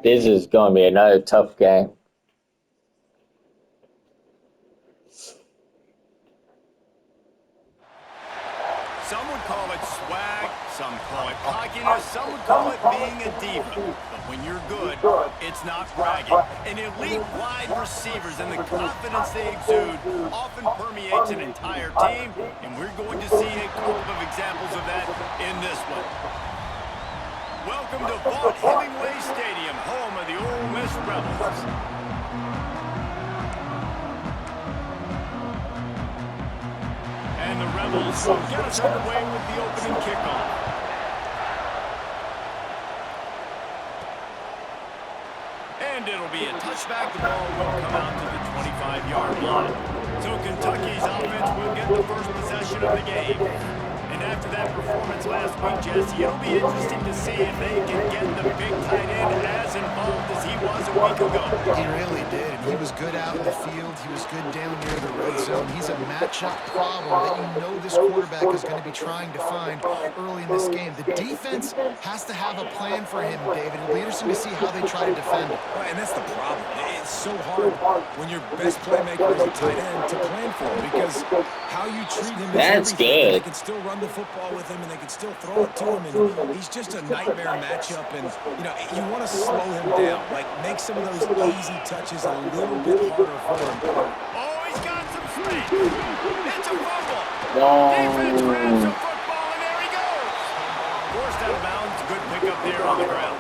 This is going to be another tough game. Some would call it swag, some call it cockiness, some would call it being a diva. But when you're good, it's not bragging. And elite wide receivers and the confidence they exude often permeates an entire team, and we're going to see a couple of examples of that in this one. Welcome to Vaught Hemingway Stadium, home of the Ole Miss Rebels. And the Rebels will get us underway with the opening kickoff. And it'll be a touchback. The ball will come out to the 25-yard line. So Kentucky's offense will get the first possession of the game. And after that performance last week, Jesse, it'll be interesting to see if they can get the big tight end as involved as he was a week ago. He really did. He was good out in the field. He was good down near the red zone. He's a matchup problem that you know this quarterback is going to be trying to find early in this game. The defense has to have a plan for him, David. It'll be interesting to see how they try to defend him. Well, and that's the problem. It's so hard when your best playmaker is a tight end to plan for him, because how you treat him is That's everything. good. They can still run the football with him, and they can still throw it to him, and he's just a nightmare matchup. And you want to slow him down, like make some of those easy touches a little bit harder for him. Oh, he's got some space. It's a fumble. Defense grabs the football, and there he goes. Forced out of bounds. Good pickup there on the ground.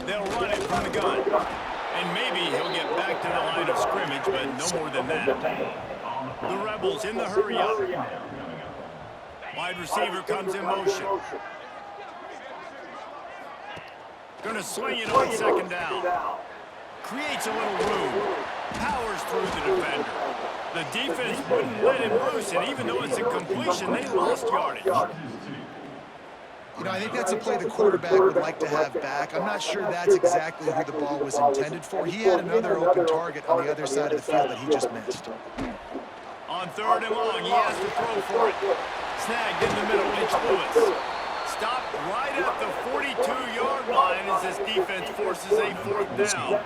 They'll run it from the gun. And maybe he'll get back to the line of scrimmage, but no more than that. The Rebels in the hurry up. Wide receiver comes in motion. Gonna swing it on second down. Creates a little room. Powers through the defender. The defense wouldn't let him loose, and even though it's a completion, they lost yardage. I think that's a play the quarterback would like to have back. I'm not sure that's exactly who the ball was intended for. He had another open target on the other side of the field that he just missed. On third and long, he has to throw for it. Snagged in the middle, Mitch Lewis. Stopped right at the 42-yard line as this defense forces a fourth down.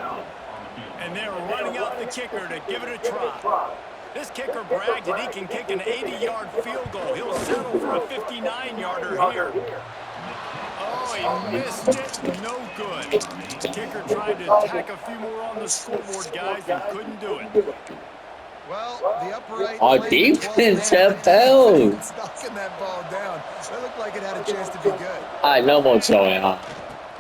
And they're running out the kicker to give it a try. This kicker brags that he can kick an 80-yard field goal. He'll settle for a 59-yarder here. Oh, he missed it. No good. The kicker tried to tack a few more on the scoreboard, guys, and couldn't do it. Well, the upright Our defense have held. Knocking that ball down. That looked like it had a chance to be good. All right, no more showing, huh?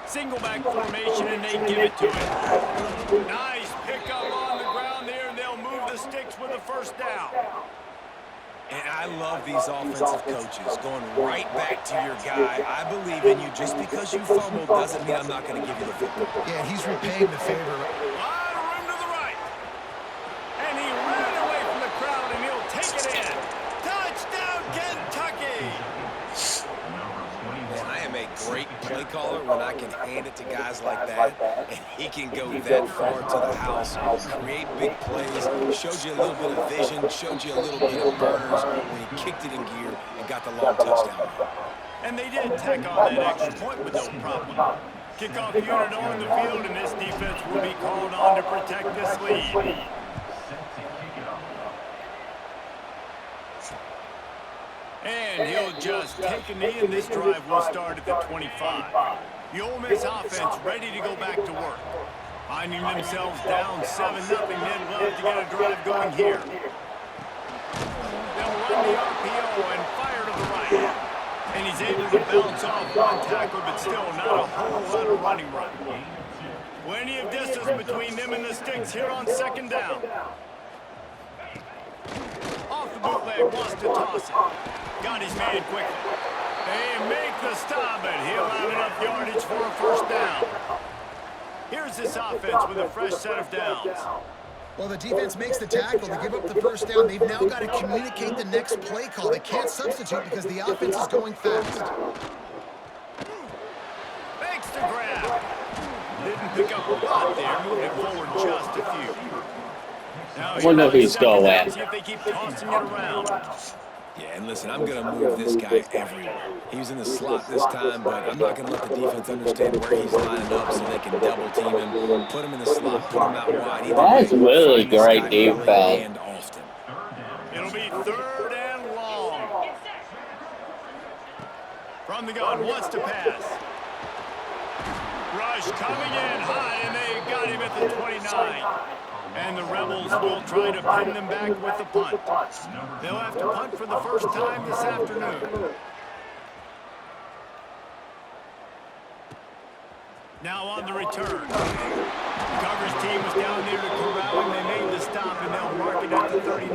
Single back formation, and they give it to him. Nice pickup on the ground there, and they'll move the sticks with a first down. And I love these offensive coaches going right back to your guy. I believe in you. Just because you fumbled doesn't mean I'm not going to give you the football. Yeah, he's repaying the favor. A lot of room to the right. And he ran away from the crowd, and he'll take it in. Touchdown, Kentucky! Man, I am a great play caller when I can hand it to guys like that, and he can go that far to the house, create big plays, showed you a little bit of vision, showed you a little bit of burners when he kicked it in gear and got the long touchdown. And they did tack on that extra point with no problem. Kickoff unit on the field, and this defense will be called on to protect this lead. And he'll just take a knee, and this drive will start at the 25. The Ole Miss offense ready to go back to work. Finding themselves down 7-0, they'd love to get a drive going here. They'll run the RPO and fire to the right. And he's able to bounce off one tackle, but still not a whole lot of running room. Plenty of distance between them and the sticks here on second down. Off the bootleg, wants to toss it. Got his man quickly. They make the stop, but he'll have enough yardage for a first down. Here's this offense with a fresh set of downs. Well, the defense makes the tackle. They give up the first down. They've now got to communicate the next play call. They can't substitute because the offense is going fast. Makes the grab. Didn't pick up a lot there. Moved it forward just a few. Now, Wonder if he's second going. down, see if they keep tossing it around. Yeah, and listen, I'm going to move this guy everywhere. He was in the slot this time, but I'm not going to let the defense understand where he's lining up so they can double team him, put him in the slot, put him out wide. Either That's way, really find this great guy early defense. and often. It'll be 3rd and long. From the gun, wants to pass. Rush coming in high, and they got him at the 29. And the Rebels will try to pin them back with the punt. They'll have to punt for the first time this afternoon. Now on the return. The coverage team was down there to corral him. They made the stop, and they'll mark it at the 39.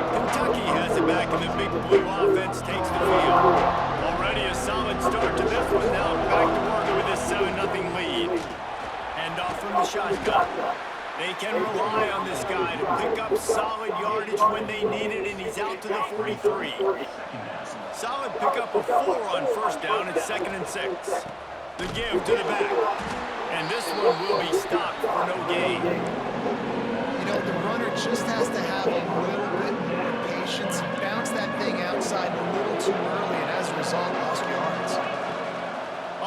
Kentucky has it back, and the big blue offense takes the field. Already a solid start to this one. Now back to work with a 7-0 lead. And off from the shotgun. They can rely on this guy to pick up solid yardage when they need it, and he's out to the 43. Solid pickup of 4 on first down. It's 2nd and 6. The give to the back. And this one will be stopped for no gain. You know, the runner just has to have a little bit more patience. He bounced that thing outside a little too early, and as a result, lost yards.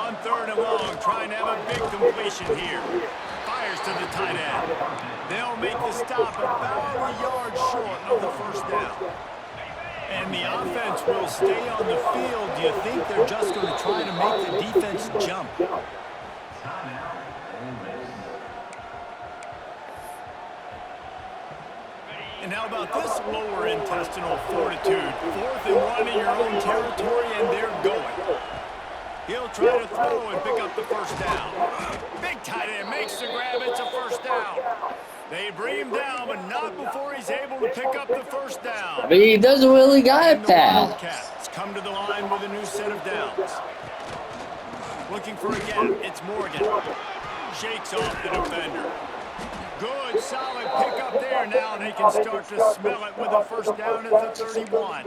On 3rd and long, trying to have a big completion here. Fires to the tight end. They'll make the stop about a yard short of the first down. And the offense will stay on the field. Do you think they're just going to try to make the defense jump? And how about this lower intestinal fortitude? 4th and 1 in your own territory, and they're going. He'll try to throw and pick up the first down. Big tight end makes the grab. It's a first down. They bring him down, but not before he's able to pick up the first down. But he doesn't really got And a the pass. Wildcats come to the line with a new set of downs. Looking for a gap. It's Morgan. Shakes off the defender. Good, solid pickup there. Now they can start to smell it with a first down at the 31.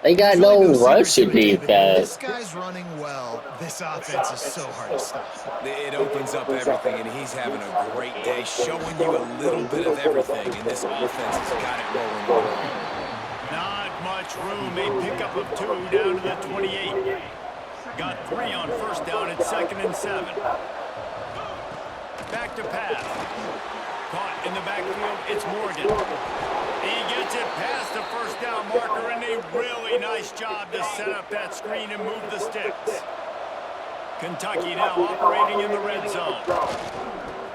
They got no rushing defense. This guy's running well. This offense is so hard to stop. It opens up everything, and he's having a great day, showing you a little bit of everything, and this offense has got it rolling. Not much room. They pick up of 2 down to the 28. Got 3 on first down at 2nd and 7. Back to pass. Caught in the backfield. It's Morgan. He gets it past the first down marker, and a really nice job to set up that screen and move the sticks. Kentucky now operating in the red zone.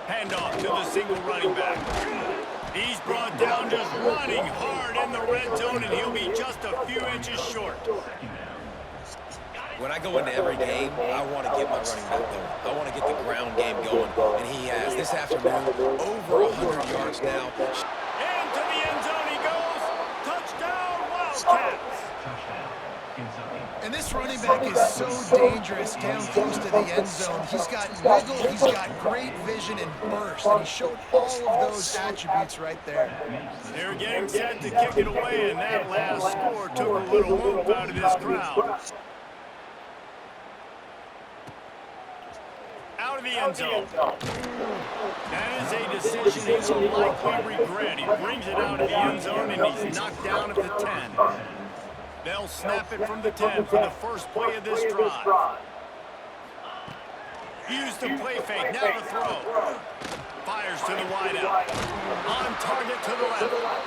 Handoff to the single running back. He's brought down just running hard in the red zone, and he'll be just a few inches short. When I go into every game, I want to get my running back going. I want to get the ground game going, and he has. This afternoon, over 100 yards now. Into the end zone he goes. Touchdown, Wildcats. And this running back is so dangerous down close to the end zone. He's got wiggle, he's got great vision and burst, and he showed all of those attributes right there. They're getting set to kick it away, and that last score took a little whoop out of this crowd. Out of the end zone. That is a decision he will likely regret. He brings it out of the end zone, and he's knocked down at the 10. They'll snap it from the 10 for the first play of this drive. Use the play fake, now the throw. Fires to the wideout. On target to the left.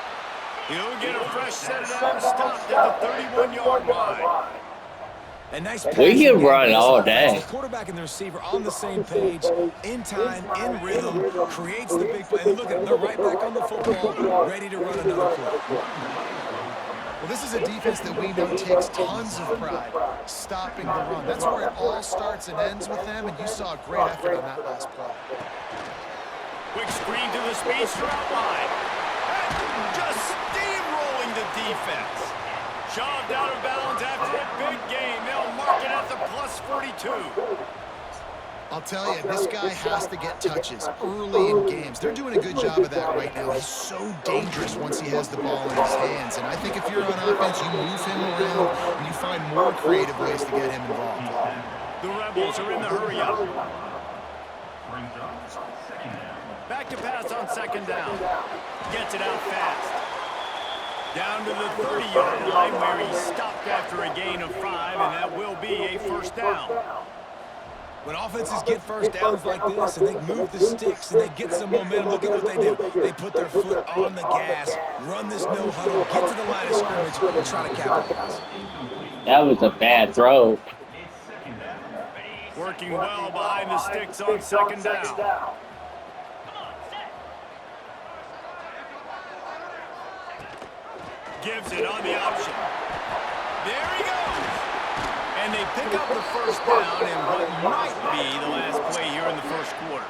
He'll get a fresh set down, stopped at the 31-yard line. A nice We can run all day. The quarterback and the receiver on the same page, in time, in rhythm, creates the big play. And look at them, they're right back on the football, ready to run another play. Well, this is a defense that we know takes tons of pride stopping the run. That's where it all starts and ends with them, and you saw a great effort on that last play. Quick screen to the speedster out wide. And just steamrolling the defense. Shoved out of bounds after a big game. They'll mark it at the +42. I'll tell you, this guy has to get touches early in games. They're doing a good job of that right now. He's so dangerous once he has the ball in his hands. And I think if you're on offense, you move him around and you find more creative ways to get him involved. The Rebels are in the hurry-up. Back to pass on second down. Gets it out fast. Down to the 30-yard line where he stopped after a gain of 5, and that will be a first down. When offenses get first downs like this and they move the sticks and they get some momentum, look at what they do. They put their foot on the gas, run this no huddle, get to the line of scrimmage, and try to capitalize. That was a bad throw. Working well behind the sticks on second down. Gives it on the option. There he goes. And they pick up the first down in what might be the last play here in the first quarter.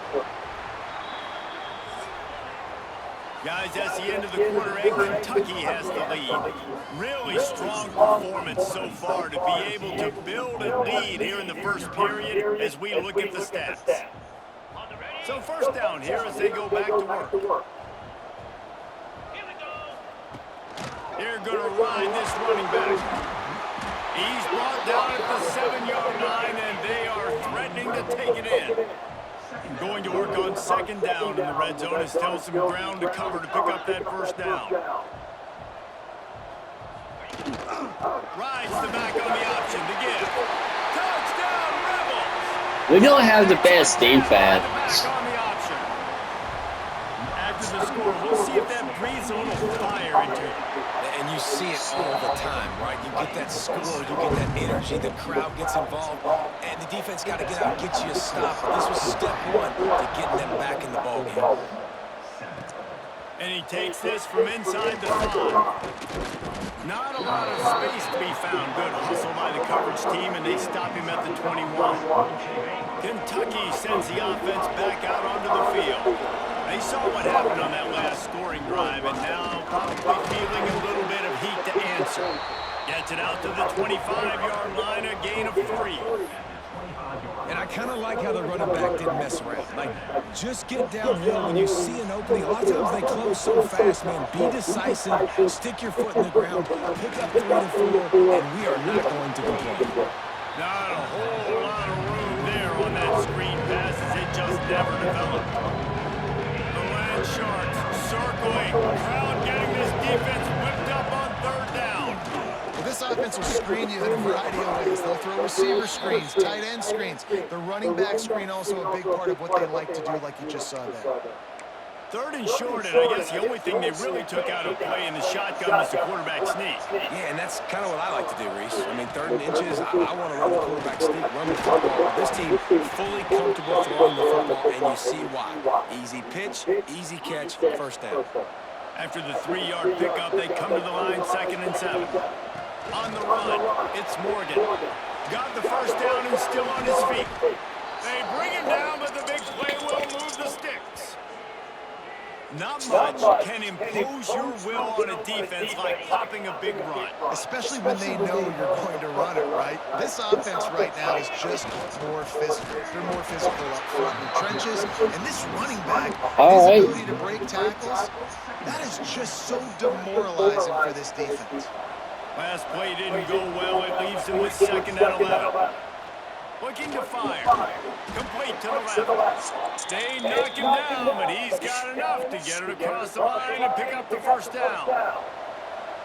Guys, that's the end of the quarter, and Kentucky has the lead. Really strong performance so far to be able to build a lead here in the first period as we look at the stats. So first down here as they go back to work. They're going to ride this running back. He's brought down at the 7-yard line, and they are threatening to take it in. Going to work on second down in the red zone. Is still some ground to cover to pick up that first down. Rides the back on the option to give. Touchdown, Rebels! We don't have the best defense. Back on the option. After the score, we'll see if that breathes a little fire into it. And you see it all the time, right? You get that score, you get that energy, the crowd gets involved, and the defense got to get out and get you a stop. But this was step one to getting them back in the ballgame. And he takes this from inside the 5. Not a lot of space to be found. Good hustle by the coverage team, and they stop him at the 21. Kentucky sends the offense back out onto the field. They saw what happened on that last scoring drive, and now probably feeling a little bit of heat to answer. Gets it out to the 25-yard line, a gain of 3. And I kind of like how the running back didn't mess around. Like, just get downhill when you see an opening. A lot of times they close so fast, man. Be decisive, stick your foot in the ground, pick up 3 to 4, and we are not going to complain. Not a whole lot of room there on that screen pass as it just never developed. Sharks circling, crowd getting this defense whipped up on third down. Well, this offense will screen you in a variety of ways. They'll throw receiver screens, tight end screens. The running back screen also a big part of what they like to do, like you just saw there. Third and short, and I guess the only thing they really took out of play in the shotgun was the quarterback sneak. Yeah, and that's kind of what I like to do, Reese. I mean, 3rd and inches, I want to run the quarterback sneak, run the football. This team fully comfortable throwing the football, and you see why. Easy pitch, easy catch, first down. After the 3-yard pickup, they come to the line, 2nd and 7. On the run, it's Morgan. Got the first down and still on his feet. They bring him down, but the big play will move the sticks. Not much can impose your will on a defense like popping a big run. Especially when they know you're going to run it, right? This offense right now is just more physical. They're more physical up front in the trenches. And this running back, his ability to break tackles, that is just so demoralizing for this defense. Last play didn't go well. It leaves him with 2nd and 11. Looking to fire. Complete to the left. They knock him down, but he's got enough to get it across the line and pick up the first down.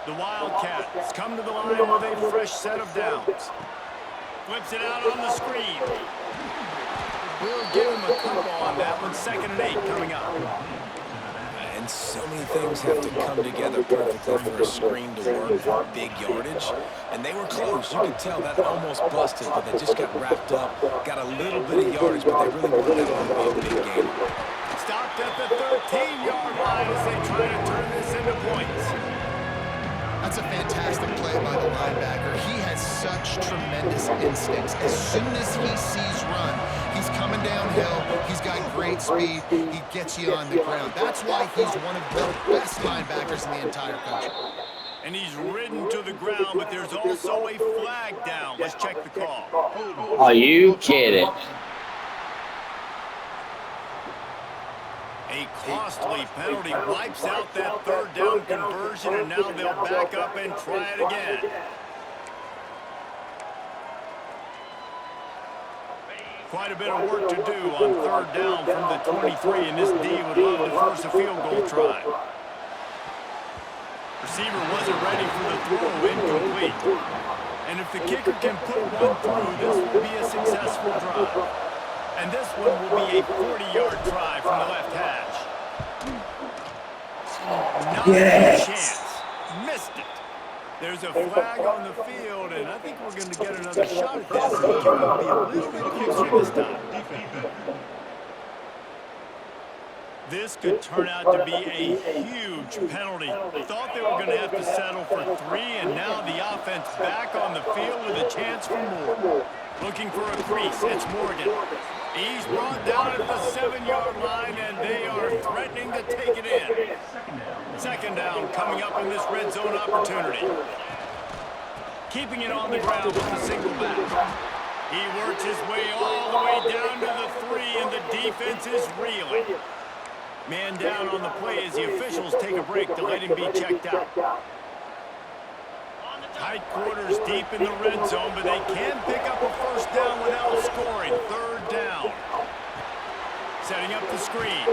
The Wildcats come to the line with a fresh set of downs. Flips it out on the screen. We'll give him a couple on that one. 2nd and 8 coming up. And so many things have to come together perfectly for a screen to work for big yardage. And they were close. You can tell that almost busted, but they just got wrapped up, got a little bit of yardage, but they really wanted that one to be a big game. Stopped at the 13-yard line as they try to turn this into points. That's a fantastic play by the linebacker. He has such tremendous instincts. As soon as he sees run, he's coming downhill. He's got great speed. He gets you on the ground. That's why he's one of the best linebackers in the entire country. And he's ridden to the ground, but there's also a flag down. Let's check the call. Are you kidding? A costly penalty wipes out that third down conversion, and now they'll back up and try it again. Quite a bit of work to do on third down from the 23, and this D would love to force a field goal try. Receiver wasn't ready for the throw, incomplete. And if the kicker can put one through, this will be a successful drive. And this one will be a 40-yard try from the left hash. Not a chance. Missed it. There's a flag on the field, and I think we're going to get another shot at this. The kicker will be a little bit closer this time. This could turn out to be a huge penalty. Thought they were going to have to settle for 3, and now the offense back on the field with a chance for more. Looking for a crease. It's Morgan. He's brought down at the 7-yard line, and they are threatening to take it in. Second down coming up in this red zone opportunity. Keeping it on the ground with a single back. He works his way all the way down to the 3, and the defense is reeling. Man down on the play as the officials take a break to let him be checked out. Tight quarters deep in the red zone, but they can pick up a first down without scoring. Third down. Setting up the screen.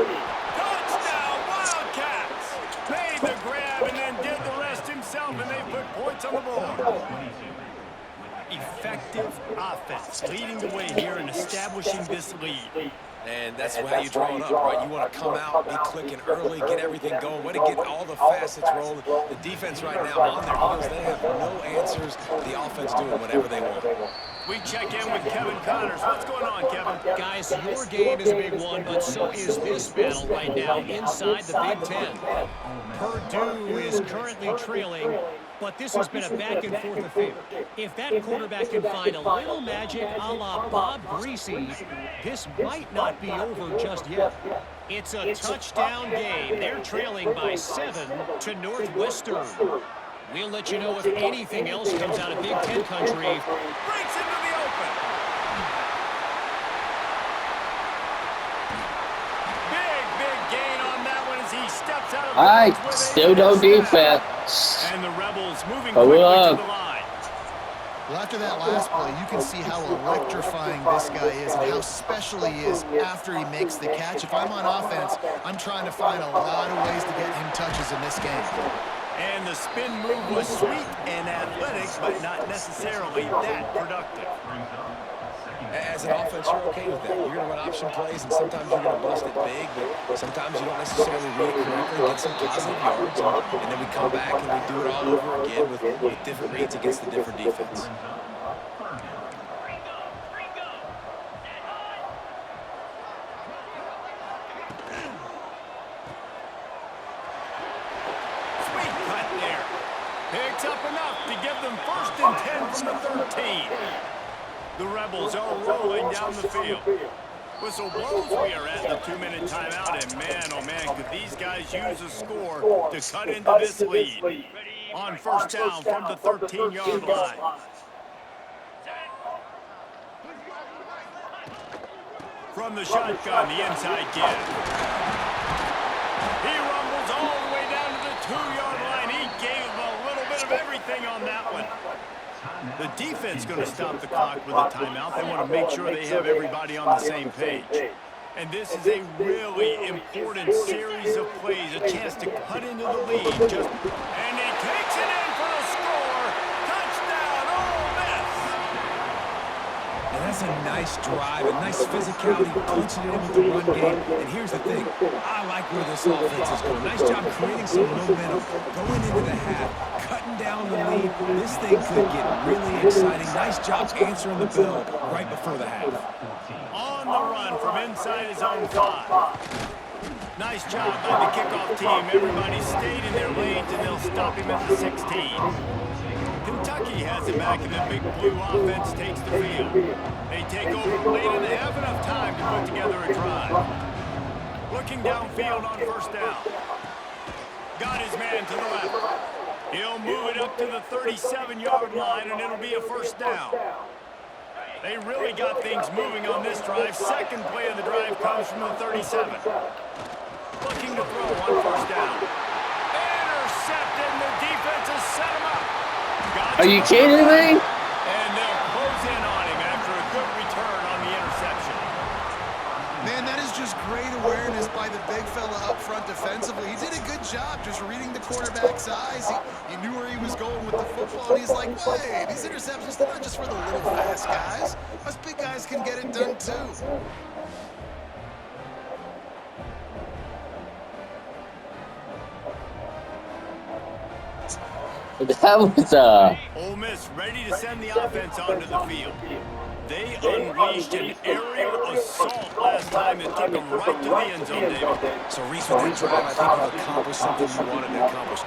Touchdown, Wildcats! Made the grab and then did the rest himself, and they put points on the board. Effective offense leading the way here and establishing this lead. And that's how you draw it up, right? You want to come out, be clicking early, get everything going, way to get all the facets rolling. The defense right now on their heels, they have no answers. The offense doing whatever they want. We check in with Kevin Connors. What's going on, Kevin? Guys, your game is a big one, but so is this battle right now inside the Big Ten. Purdue is currently trailing, but this has been a back-and-forth affair. If that quarterback can find a little magic a la Bob Greasy, this might not be over just yet. It's a touchdown game. They're trailing by 7 to Northwestern. We'll let you know if anything else comes out of Big Ten country. Breaks into the open. Big gain on that one as he steps out of the bounds with a Still no defense. And the Rebels moving But quickly we'll to the line. Well, after that last play, you can see how electrifying this guy is and how special he is after he makes the catch. If I'm on offense, I'm trying to find a lot of ways to get him touches in this game. And the spin move was sweet and athletic, but not necessarily that productive. As an offense, you're okay with that. You're going to run option plays, and sometimes you're going to bust it big, but sometimes you don't necessarily read it correctly, get some positive yards, and then we come back and we do it all over again with different reads against the different defense. Picks up enough to give them 1st and 10 from the 13. The Rebels are rolling down the field. Whistle blows. We are at the 2-minute timeout, and man, oh man, could these guys use a score to cut into this lead. On first down from the 13-yard line. From the shotgun, the inside kid. He rumbles all the way down to the 2-yard line. He gave a little bit of everything on that one. The defense going to stop the clock with a timeout. They want to make sure they have everybody on the same page. And this is a really important series of plays, a chance to cut into the lead. And he takes it in for the score. Touchdown, Ole Miss. And that's a nice drive, a nice physicality, punching it in with the run game. And here's the thing, I like where this offense is going. Nice job creating some momentum, going into the half, cutting down the lead. This thing could get really exciting. Nice job answering the bell right before the half. On the run from inside his own 5. Nice job by the kickoff team. Everybody stayed in their lanes, and they'll stop him at the 16. Kentucky has it back, and the big blue offense takes the field. They take over late, and they have enough time to put together a drive. Looking downfield on first down. Got his man to the left. He'll move it up to the 37-yard line, and it'll be a first down. They really got things moving on this drive. Second play of the drive comes from the 37. looking to throw on first down. Intercepted, and the defense has set him up. Are you kidding me? And they'll close in on him after a good return on the interception. Man, that is just great awareness by the big fella up front defensively. He did a good job just reading the quarterback's eyes. He knew where he was going with the football, and he's like, wait, these interceptions, they're not just for the little fast guys. Us big guys can get it done too. That was Ole Miss ready to send the offense onto the field. They unleashed an aerial assault last time that took them right to the end zone, David. So, Reese, with that drive, I think you've accomplished something you wanted to accomplish.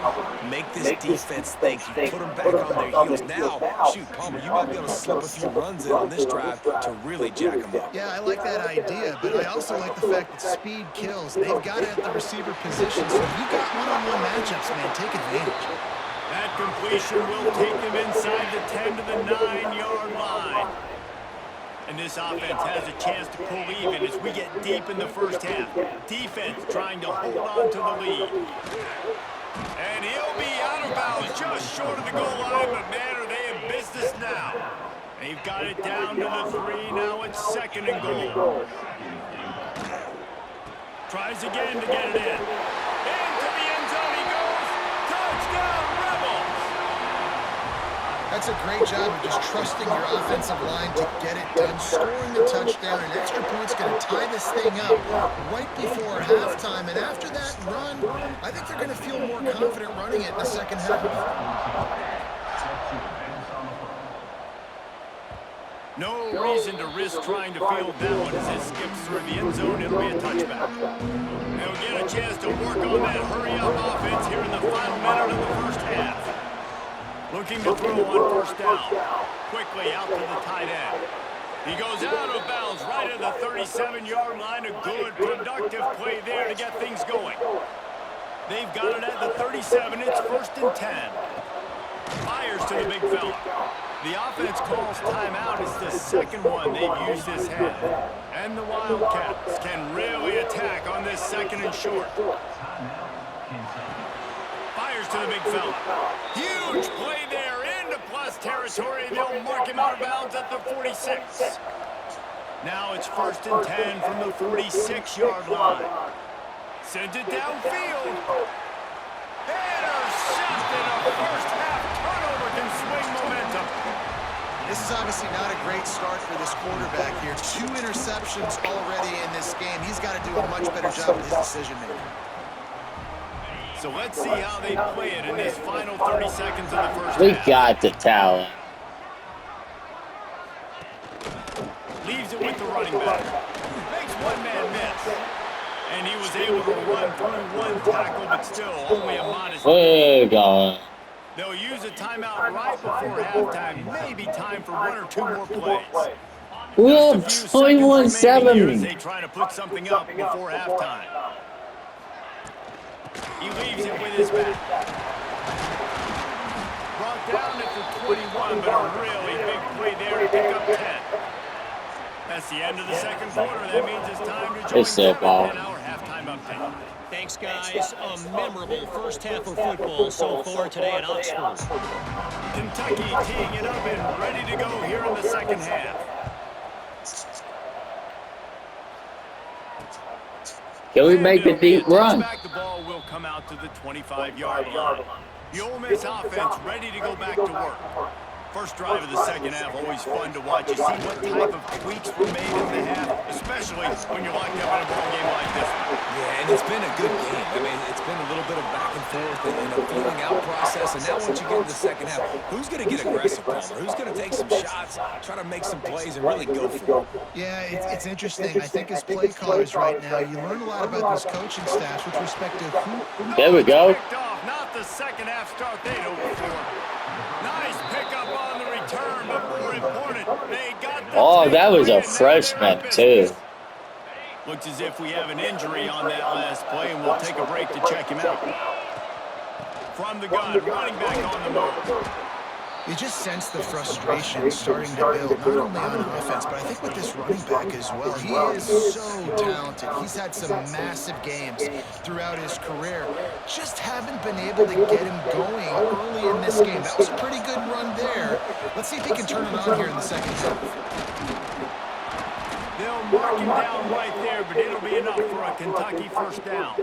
Make this defense think. You put them back on their heels. Now, shoot, Palmer, you might be able to slip a few runs in on this drive to really jack them up. Yeah, I like that idea, but I also like the fact that speed kills. They've got it at the receiver position, so if you've got one-on-one matchups, man, take advantage. That completion will take them inside the 10 to the 9-yard line. And this offense has a chance to pull even as we get deep in the first half. Defense trying to hold on to the lead. And he'll be out of bounds just short of the goal line, but man, are they in business now. They've got it down to the 3, now it's 2nd and goal. Tries again to get it in. Into the end zone he goes. Touchdown, Rebels! That's a great job of just trusting your offensive line to get it done, scoring the touchdown. An extra point's going to tie this thing up right before halftime. And after that run, I think they're going to feel more confident running it in the second half. No reason to risk trying to field that one as it skips through the end zone. It'll be a touchback. They'll get a chance to work on that hurry-up offense here in the final minute of the first half. Looking to throw on first down. Quickly out to the tight end. He goes out of bounds right at the 37-yard line. A good, productive play there to get things going. They've got it at the 37. It's 1st and 10. Fires to the big fella. The offense calls timeout. It's the second one they've used this half. And the Wildcats can really attack on this 2nd and short. Fires to the big fella. Huge play there into plus territory. They'll mark him out of bounds at the 46. Now it's 1st and 10 from the 46-yard line. Sends it downfield. Intercepted. A first half turnover can swing momentum. This is obviously not a great start for this quarterback here. 2 interceptions already in this game. He's got to do a much better job with his decision-making. So let's see how they play it in this final 30 seconds of the first we half. got the talent. Leaves it with the running back. Makes one man miss. And he was able to run through one tackle, but still only a modest. We're going. They'll use a timeout right before halftime. Maybe time for 1 or 2 more plays. We have Just a few seconds remaining here as 21-7. they try to put something up before halftime. He leaves it with his back. Brought down at the 21, but a really big play there to pick up 10. That's the end of the second quarter. That means it's time to join It's their ball. 10-hour halftime update. Thanks, guys. A memorable first half of football so far today at Oxford. Kentucky teeing it up and ready to go here in the second half. Can we make a deep run? Back, the ball will come out to the 25-yard line. The Ole Miss offense ready to go back to work. First drive of the second half, always fun to watch. You see what type of tweaks were made in the half, especially when you're locked up in a ball game like this one. Yeah, and it's been a good game. I mean, it's been a little bit of back and forth and a feeling out process. And now once you get in the second half, who's going to get aggressive, Palmer? Who's going to take some shots, try to make some plays, and really go for it? Yeah, it's interesting. I think as play callers right now, you learn a lot about these coaching staffs with respect to who. There we go. Not the second half start they'd hoped for. Nice pickup on the return, but more important, they got the Oh, that was a takeaway, and now freshman, they're in too. business. Looks as if we have an injury on that last play, and we'll take a break to check him out. From the gun, running back on the move. You just sense the frustration starting to build, not only on offense, but I think with this running back as well. He is so talented. He's had some massive games throughout his career. Just haven't been able to get him going early in this game. That was a pretty good run there. Let's see if he can turn it on here in the second half. They'll mark him down right there, but it'll be enough for a Kentucky first down.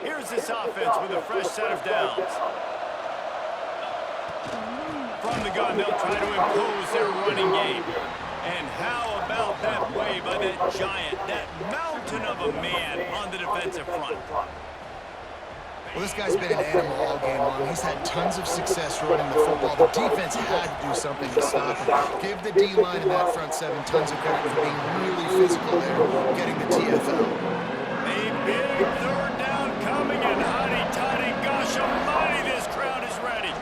Here's this offense with a fresh set of downs. From the gun, they'll try to impose their running game. And how about that play by that giant, that mountain of a man on the defensive front? Well, this guy's been an animal all game long. He's had tons of success running the football. The defense had to do something to stop him. Give the D-line and that front seven tons of credit for being really physical there, getting the TFL. A big third down coming, and hotty-toddy, gosh almighty, this crowd is ready.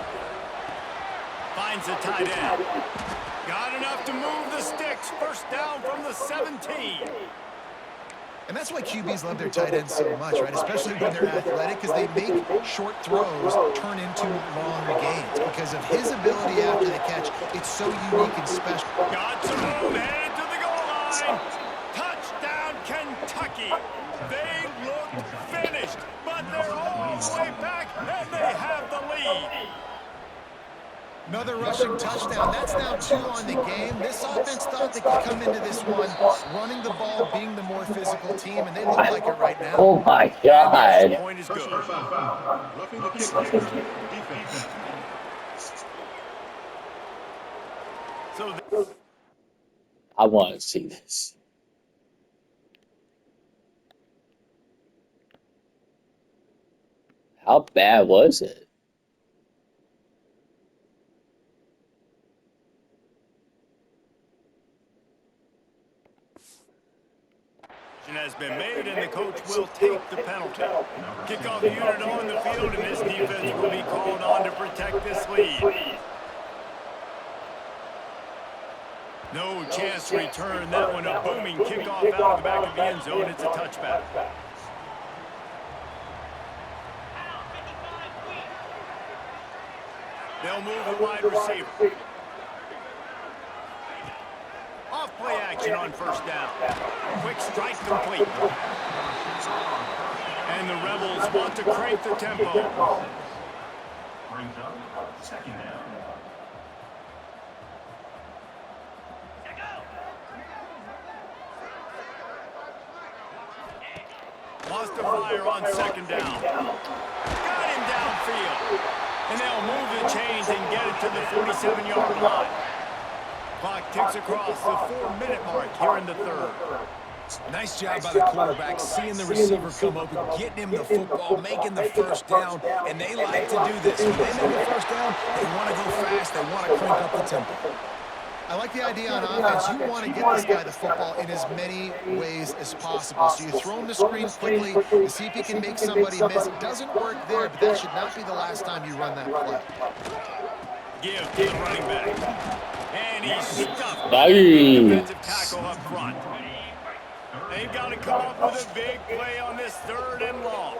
Finds the tight end. Got enough to move the sticks. First down from the 17. And that's why QBs love their tight ends so much, right? Especially when they're athletic, because they make short throws turn into longer gains. Because of his ability after the catch, it's so unique and special. Got some room, headed to the goal line. Touchdown, Kentucky. They look finished, but they're all the way back, and they have the lead. Another rushing touchdown. That's now 2 on the game. This offense thought they could come into this one running the ball, being the more physical team, and they look like it right now. Oh my God. Point is good. So I want to see this. How bad was it? has been made, and the coach will take the penalty. Kickoff unit on the field, and this defense will be called on to protect this lead. No chance to return that one. A booming kickoff out of the back of the end zone. It's a touchback. They'll move the wide receiver. Off play action on first down. Quick strike complete. And the Rebels want to crank the tempo. Brings up second down. Wants to fire on second down. Got him downfield. And they'll move the chains and get it to the 47-yard line. Clock ticks across the 4-minute mark here in the third. Nice job by the quarterback, seeing the receiver come open, getting him the football, making the first down, and they like to do this. When they make the first down, they want to go fast, they want to crank up the tempo. I like the idea on offense. You want to get this guy the football in as many ways as possible. So you throw him the screen quickly to see if he can make somebody miss. It doesn't work there, but that should not be the last time you run that play. Give to the running back. And he's stuffed. Nice. Defensive tackle up front. They've got to come up with a big play on this 3rd and long.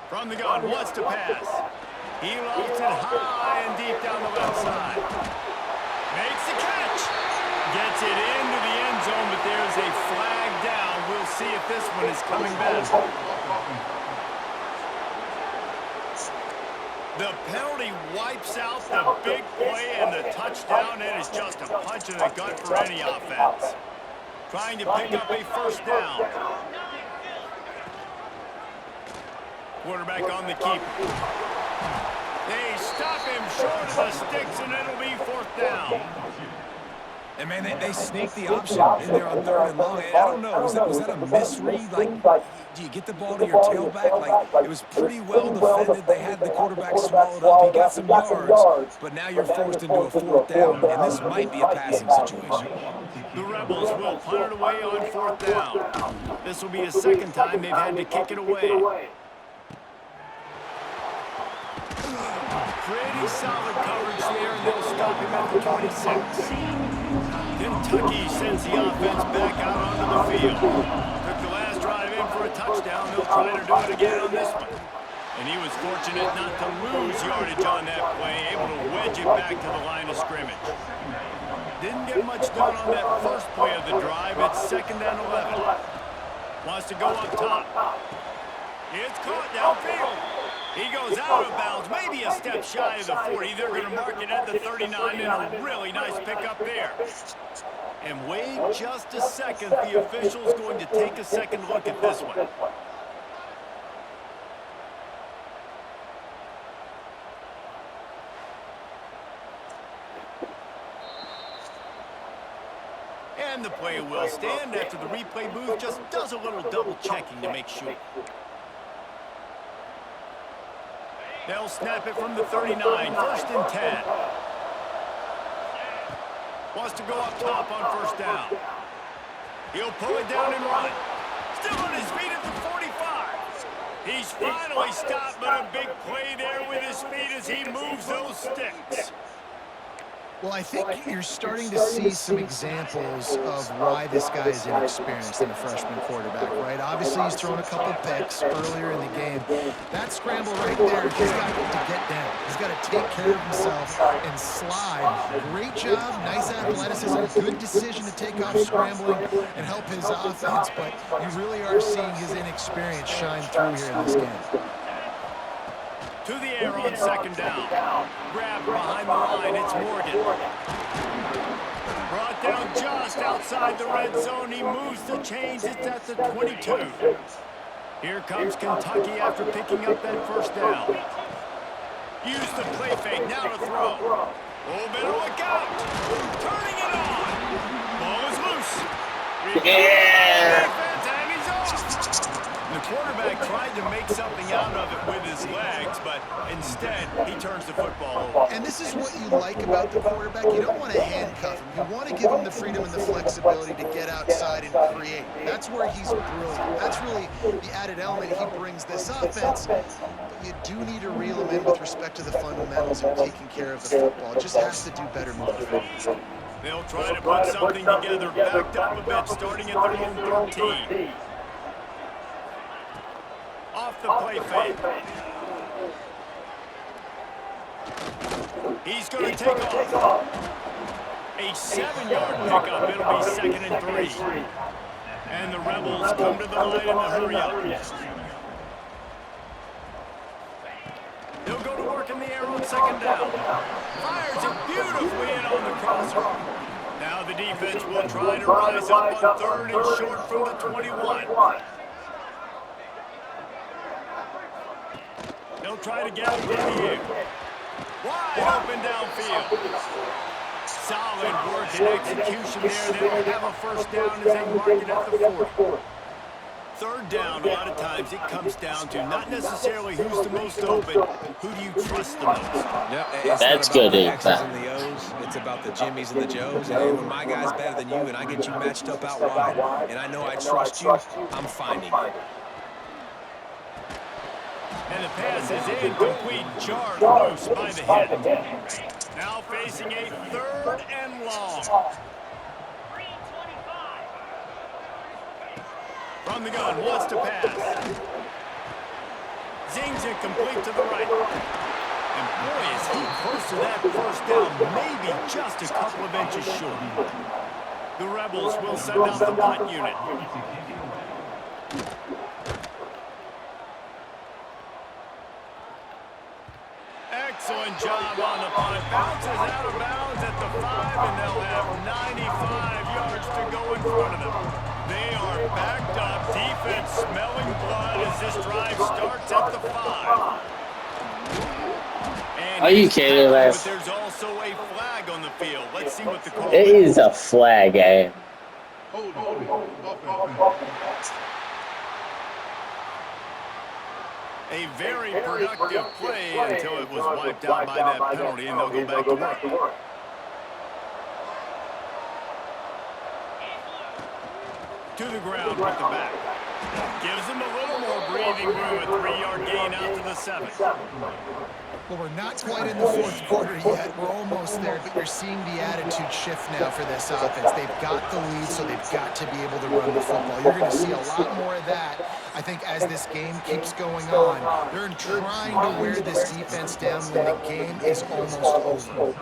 From the gun, wants to pass. He lofts it high and deep down the left side. Makes the catch. Gets it into the end zone, but there's a flag down. We'll see if this one is coming back. The penalty wipes out the big play and the touchdown. It is just a punch in the gut for any offense. Trying to pick up a first down. Quarterback on the keeper. They stop him short of the sticks, and it'll be 4th down. And, man, they sneak the option in there on 3rd and long. I don't know, was that a misread? Like, do you get the ball to your tailback? Like, it was pretty well defended. They had the quarterback swallowed up. He got some yards, but now you're forced into a 4th down, and this might be a passing situation. The Rebels will punt it away on 4th down. This will be the 2nd time they've had to kick it away. Pretty solid coverage there, and they'll stop him at the 26. Kentucky sends the offense back out onto the field. Took the last drive in for a touchdown. They'll try to do it again on this one. And he was fortunate not to lose yardage on that play, able to wedge it back to the line of scrimmage. Didn't get much done on that first play of the drive. It's 2nd and 11. Wants to go up top. It's caught downfield. He goes out of bounds, maybe a step shy of the 40. They're going to mark it at the 39, and a really nice pickup there. And wait just a second. The official's going to take a second look at this one. And the play will stand after the replay booth just does a little double checking to make sure. They'll snap it from the 39, 1st and 10. Wants to go up top on 1st down. He'll pull it down and run. Still on his feet at the 45. He's finally stopped, but a big play there with his feet as he moves those sticks. Well, I think you're starting to see some examples of why this guy is inexperienced in a freshman quarterback, right? Obviously, he's thrown a couple picks earlier in the game. That scramble right there, he's got to get down. He's got to take care of himself and slide. Great job, nice athleticism, good decision to take off scrambling and help his offense, but you really are seeing his inexperience shine through here in this game. To the air on 2nd down. Grab behind the line. It's Morgan. Brought down just outside the red zone. He moves the chains. It's at the 22. Here comes Kentucky after picking up that 1st down. Use the play fake. Now to throw. Oh, better look out. Turning it on. Ball is loose. Yeah. And he's off. The quarterback tried to make something out of it with his legs, but instead, he turns the football over. And this is what you like about the quarterback. You don't want to handcuff him. You want to give him the freedom and the flexibility to get outside and create. That's where he's brilliant. That's really the added element he brings this offense. But you do need to reel him in with respect to the fundamentals of taking care of the football. It just has to do better moving forward. They'll try to put something together, backed up a bit, starting at their own 13. Off the play fake. He's going to take off. A 7-yard pickup. It'll be 2nd and 3. And the Rebels come to the line in the hurry up. They'll go to work in the air on 2nd down. Fires it beautifully in on the crosser. Now the defense will try to rise up on 3rd and short from the 21. They'll try to get it in the air. Wide open downfield. Solid work and execution there. They'll have a 1st down as they mark it at the 40. 3rd down, a lot of times it comes down to not necessarily who's the most open, who do you trust the most? No, it's That's not about good, the X's Pat. and the O's. It's about the Jimmys and the Joes. And when my guy's better than you and I get you matched up out wide, and I know I trust you, I'm finding it. And the pass is incomplete, jarred loose by the hit. Now facing a 3rd and long. From the gun, wants to pass. Zings it complete to the right. And boy, is he close to that 1st down, maybe just a couple of inches short. The Rebels will send out the punt unit. Excellent job on the punt. Bounces out of bounds at the 5, and they'll have 95 yards to go in front of them. They are backed up. Defense smelling blood as this drive starts at the 5. And Are you kidding but us? there's also a flag on the field. Let's see what the call It is. is a flag game. A very productive play until it was wiped out by that penalty, and they'll go back to work. To the ground with the back. Gives them a little more breathing room, a 3-yard gain out to the 7. Well, we're not quite in the fourth quarter yet. We're almost there, but you're seeing the attitude shift now for this offense. They've got the lead, so they've got to be able to run the football. You're going to see a lot more of that, I think, as this game keeps going on. They're trying to wear this defense down when the game is almost over.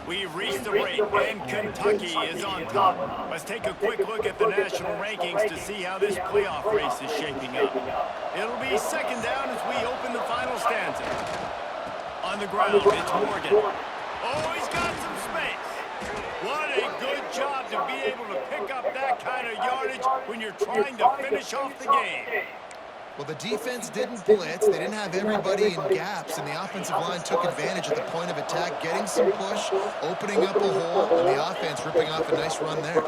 We've reached the break, and Kentucky is on top. Let's take a quick look at the national rankings to see how this playoff race is shaping up. It'll be second down as we open the final stanza. On the ground, it's Morgan. Oh, he's got some space. What a good job to be able to pick up that kind of yardage when you're trying to finish off the game. Well, the defense didn't blitz. They didn't have everybody in gaps, and the offensive line took advantage at the point of attack, getting some push, opening up a hole, and the offense ripping off a nice run there.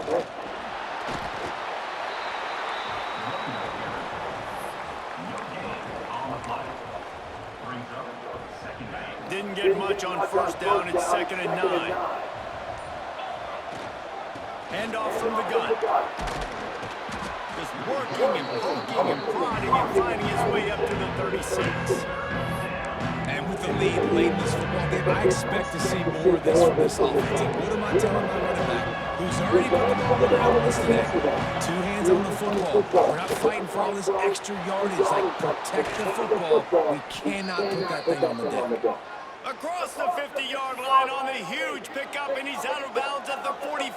Didn't get much on first down. It's 2nd and 9. Handoff from the gun. Just working and poking and prodding and finding his way up to the 36. And with the lead late in this football game, I expect to see more of this from this offense. And what am I telling my running back, who's already put the ball in the helmets today? 2 hands on the football. We're not fighting for all this extra yardage. Like, protect the football. We cannot put that thing on the deck. Across the 50-yard line on the huge pickup, and he's out of bounds at the 45.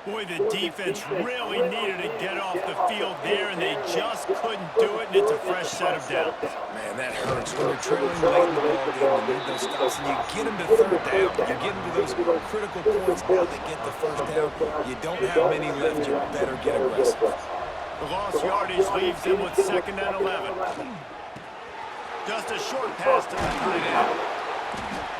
Boy, the defense really needed to get off the field there, and they just couldn't do it, and it's a fresh set of downs. Man, that hurts. When you're trailing late in the ball game, you need those stops, and you get them to third down. You get them to those critical points now they get the first down. You don't have many left. You better get aggressive. The lost yardage leaves him with 2nd and 11. Just a short pass to the tight end.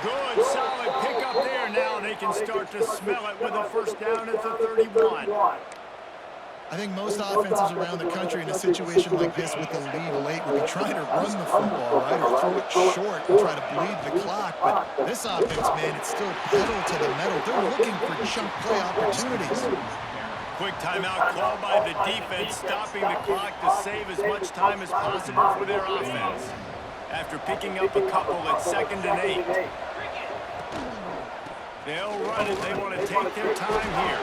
Good, solid pickup there. Now they can start to smell it with a first down at the 31. I think most offenses around the country in a situation like this with the lead late would be trying to run the football, right, or throw it short and try to bleed the clock. But this offense, man, it's still pedal to the metal. They're looking for chunk play opportunities. Quick timeout called by the defense, stopping the clock to save as much time as possible for their offense. After picking up a couple at 2nd and 8. They'll run it. They want to take their time here.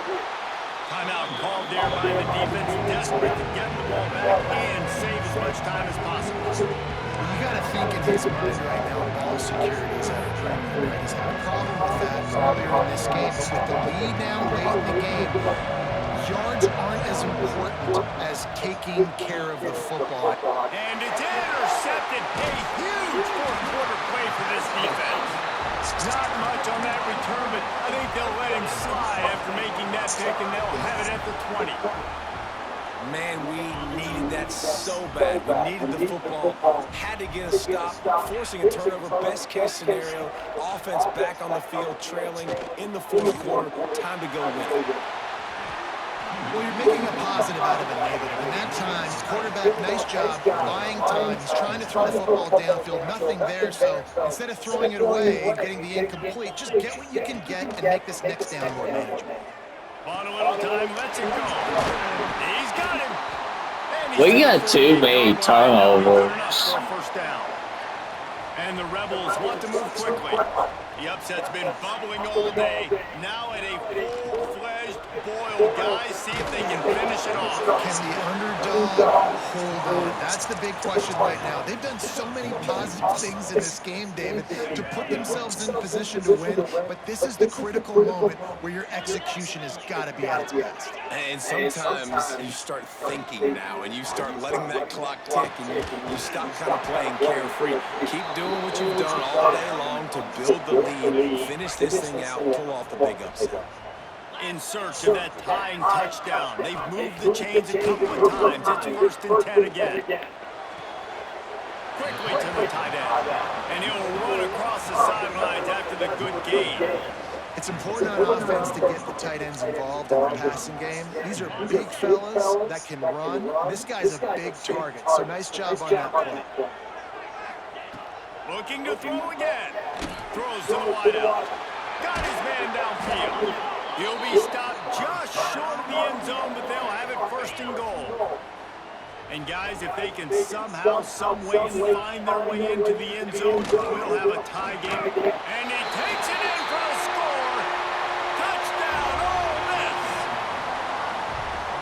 Timeout called there by the defense, desperate to get the ball back and save as much time as possible. You got to think in his mind right now, ball security is at a premium. Right? He's had a problem with that earlier in this game, but with the lead now late in the game, yards aren't as important as taking care of the football. And it's intercepted. A huge fourth-quarter play for this defense. Not much on that return, but I think they'll let him slide after making that pick, and they'll have it at the 20. Man, we needed that so bad. We needed the football. Had to get a stop, forcing a turnover. Best case scenario, offense back on the field, trailing in the fourth quarter. Time to go win it. Well, you're making a positive out of a negative. And that time, quarterback, nice job, buying time. He's trying to throw the football downfield, nothing there. So instead of throwing it away and getting the incomplete, just get what you can get and make this next down more manageable. On a little time, lets it go. He's got him. We got too many turnovers. First down. And the Rebels want to move quickly. The upset's been bubbling all day. Now at a full-fledged boil, guys. See if they can finish it off. Can the underdog hold on? That's the big question right now. They've done so many positive things in this game, David, to put themselves in position to win. But this is the critical moment where your execution has got to be at its best. And sometimes you start thinking now, and you start letting that clock tick, and you stop kind of playing carefree. Keep doing what you've done all day long to build the lead, finish this thing out, pull off the big upset. In search of that tying touchdown. They've moved the chains a couple of times. It's 1st and 10 again. Quickly to the tight end. And he'll run across the sidelines after the good gain. It's important on offense to get the tight ends involved in the passing game. These are big fellas that can run. This guy's a big target, so nice job on that play. Looking to throw again. Throws to the wideout. Got his man downfield. He'll be stopped just short of the end zone, but they'll have it 1st and goal. And guys, if they can somehow, some way, find their way into the end zone, we'll have a tie game. And he takes it in for a score. Touchdown, Ole Miss.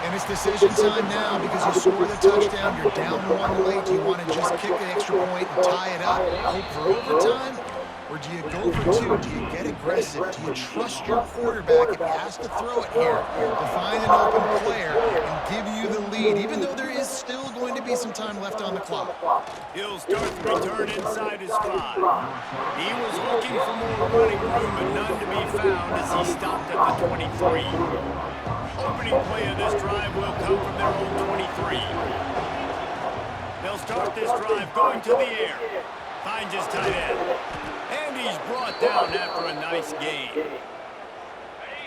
And it's decision time now because you score the touchdown, you're down 1 late. Do you want to just kick the extra point and tie it up, hope for overtime? Or do you go for 2? Do you get aggressive? Do you trust your quarterback if he has to throw it here to find an open player and give you the lead, even though there is still going to be some time left on the clock? He'll start the return inside his 5. He was looking for more running room, but none to be found as he stopped at the 23. Opening play of this drive will come from their own 23. They'll start this drive going to the air. Finds his tight end. And he's brought down after a nice gain.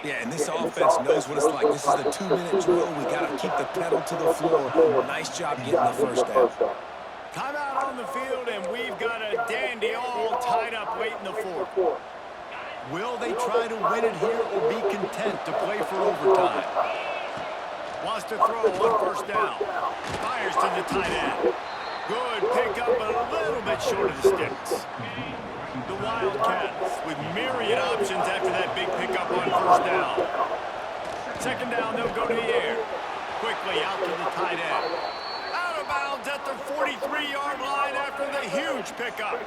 Yeah, and this offense knows what it's like. This is a 2-minute drill. We got to keep the pedal to the floor. Nice job getting the first down. Timeout on the field, and we've got a dandy all tied up late in the 4th. Will they try to win it here or be content to play for overtime? Wants to throw on first down. Fires to the tight end. Good pickup, but a little bit short of the sticks. The Wildcats with myriad options after that big pickup on first down. Second down, they'll go to the air. Quickly out to the tight end. Out of bounds at the 43-yard line after the huge pickup.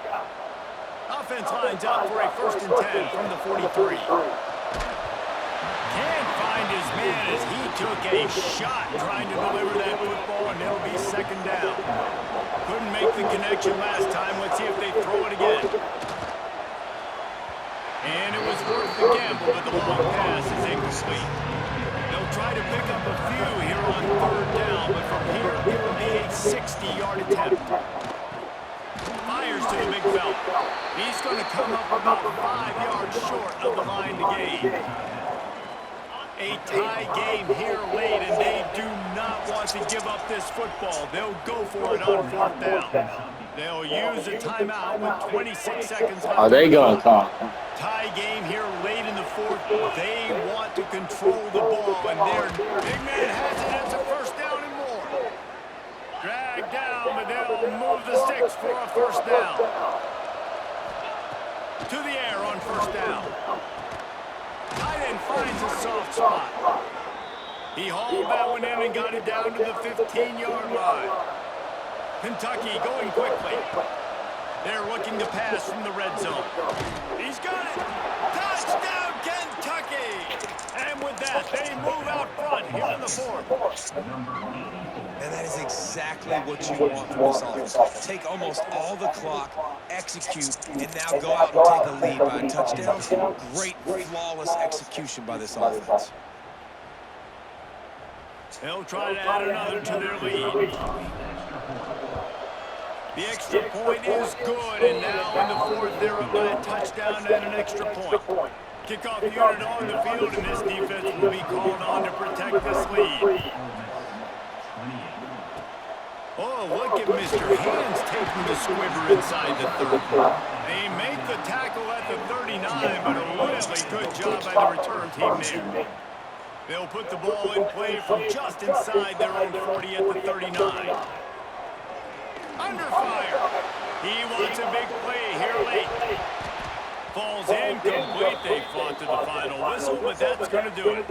Offense lines up for a 1st and 10 from the 43. Can't find his man as he took a shot trying to deliver that football, and it'll be 2nd down. Couldn't make the connection last time. Let's see if they throw it again. And it was worth the gamble, but the long pass is incomplete. They'll try to pick up a few here on 3rd down, but from here it will be a 60-yard attempt. Fires to the big fella. He's going to come up about 5 yards short of the line to gain. A tie game here late, and they do not want to give up this football. They'll go for it on 4th down. They'll use a timeout with 26 seconds left. Are they going to call? Tie game here late in the 4th. They want to control the ball, and their big man has it. It's a 1st down and more. Dragged down, but they'll move the sticks for a 1st down. To the air on 1st down. Tight end finds a soft spot. He hauled that one in and got it down to the 15-yard line. Kentucky going quickly. They're looking to pass from the red zone. He's got it. Touchdown, Kentucky! And with that, they move out front here in the 4th. And that is exactly what you want from this offense. Take almost all the clock, execute, and now go out and take a lead by a touchdown. Great, flawless execution by this offense. They'll try to add another to their lead. The extra point is good, and now in the 4th, they're up by a touchdown and an extra point. Kickoff unit on the field, and this defense will be called on to protect this lead. Oh, look at Mr. Hands taking the squibber inside the 30. They make the tackle at the 39, but a really good job by the return team there. They'll put the ball in play from just inside their own 40 at the 39. Under fire. He wants a big play here late. Falls incomplete. They fought to the final whistle, but that's going to do it.